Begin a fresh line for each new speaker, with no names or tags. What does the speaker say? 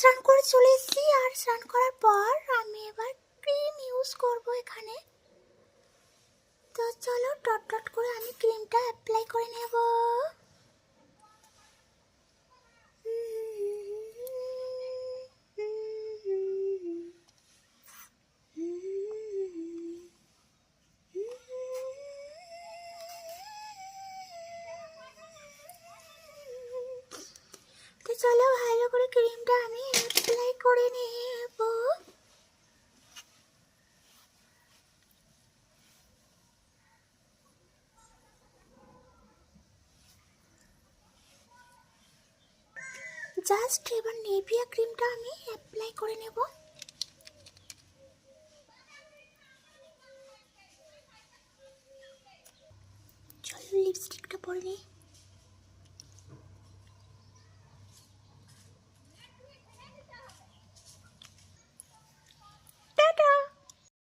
স্নান করে চলে এসেছি। আর স্নান করার পর আমি এবার ক্রিম ইউজ করব এখানে। তো চলো ডট ডট করে আমি ক্রিমটা অ্যাপ্লাই করে নেব। তো চলো ভালো করে ক্রিমটা আমি অ্যাপ্লাই করে নেব। জাস্ট এবার নেভিয়া ক্রিমটা আমি অ্যাপ্লাই করে নেব। চলো লিপস্টিকটা পরে নিই।